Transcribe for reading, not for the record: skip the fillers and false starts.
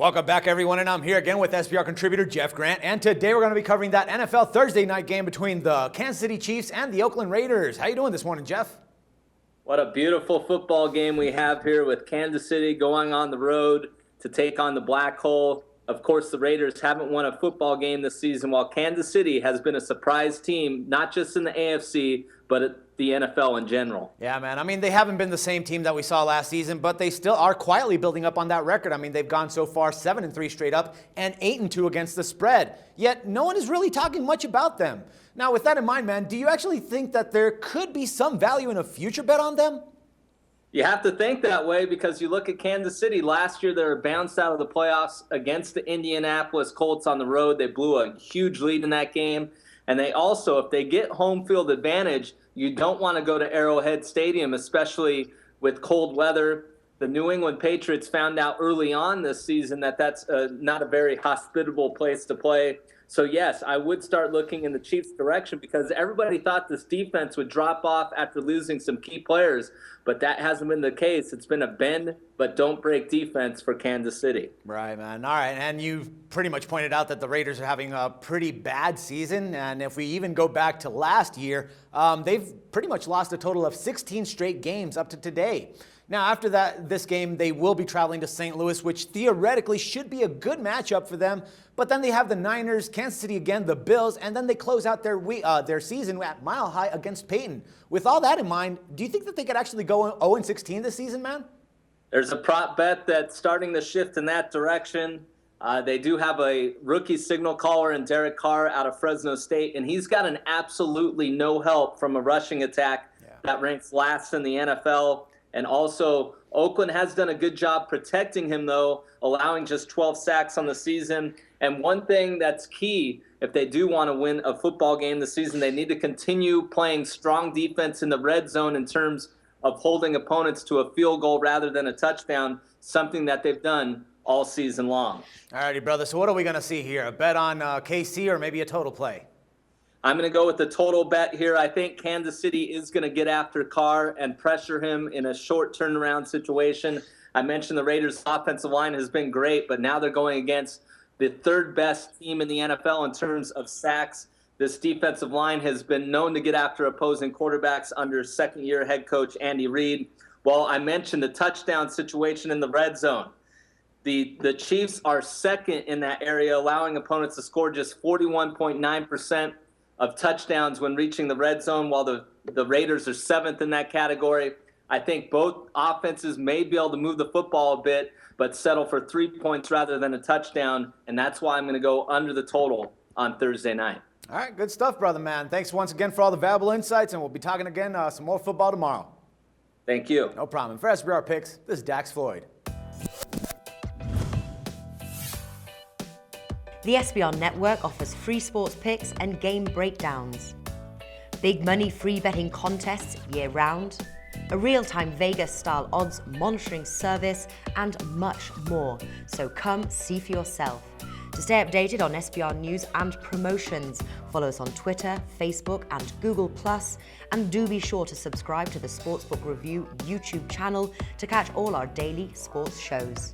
Welcome back, everyone, and I'm here again with SBR contributor Jeff Grant, and today we're going to be covering that NFL Thursday night game between the Kansas City Chiefs and the Oakland Raiders. How you doing this morning, Jeff? What a beautiful football game we have here with Kansas City going on the road to take on the Black Hole. Of course, the Raiders haven't won a football game this season, while Kansas City has been a surprise team, not just in the AFC, but at the NFL in general. Yeah, man. I mean, they haven't been the same team that we saw last season, but they still are quietly building up on that record. I mean, they've gone so far 7-3 straight up and 8-2 against the spread. Yet no one is really talking much about them. Now, with that in mind, man, do you actually think that there could be some value in a future bet on them? You have to think that way because you look at Kansas City. Last year, they were bounced out of the playoffs against the Indianapolis Colts on the road. They blew a huge lead in that game. And they also, if they get home field advantage, you don't want to go to Arrowhead Stadium, especially with cold weather. The New England Patriots found out early on this season that that's not a very hospitable place to play. So, yes, I would start looking in the Chiefs' direction because everybody thought this defense would drop off after losing some key players, but that hasn't been the case. It's been a bend but don't break defense for Kansas City. Right, man. All right, and you pretty much pointed out that the Raiders are having a pretty bad season, and if we even go back to last year, they've pretty much lost a total of 16 straight games up to today. Now, after this game, they will be traveling to St. Louis, which theoretically should be a good matchup for them. But then they have the Niners, Kansas City again, the Bills, and then they close out their season at Mile High against Peyton. With all that in mind, do you think that they could actually go 0-16 this season, man? There's a prop bet that's starting to shift in that direction. They do have a rookie signal caller in Derek Carr out of Fresno State, and he's got an absolutely no help from a rushing attack that ranks last in the NFL. And also, Oakland has done a good job protecting him, though, allowing just 12 sacks on the season. And one thing that's key, if they do want to win a football game this season, they need to continue playing strong defense in the red zone in terms of holding opponents to a field goal rather than a touchdown, something that they've done all season long. All righty, brother. So what are we going to see here? A bet on KC or maybe a total play? I'm going to go with the total bet here. I think Kansas City is going to get after Carr and pressure him in a short turnaround situation. I mentioned the Raiders' offensive line has been great, but now they're going against the third best team in the NFL in terms of sacks. This defensive line has been known to get after opposing quarterbacks under second-year head coach Andy Reid. Well, I mentioned the touchdown situation in the red zone. The Chiefs are second in that area, allowing opponents to score just 41.9% of touchdowns when reaching the red zone, while the Raiders are seventh in that category. I think both offenses may be able to move the football a bit, but settle for 3 points rather than a touchdown, and that's why I'm going to go under the total on Thursday night. All right, good stuff, brother, man. Thanks once again for all the valuable insights, and we'll be talking again some more football tomorrow. Thank you. No problem. For SBR Picks, this is Dax Floyd. The SBR Network offers free sports picks and game breakdowns, big money free betting contests year-round, a real-time Vegas-style odds monitoring service, and much more. So come see for yourself. To stay updated on SBR news and promotions, follow us on Twitter, Facebook, and Google+, and do be sure to subscribe to the Sportsbook Review YouTube channel to catch all our daily sports shows.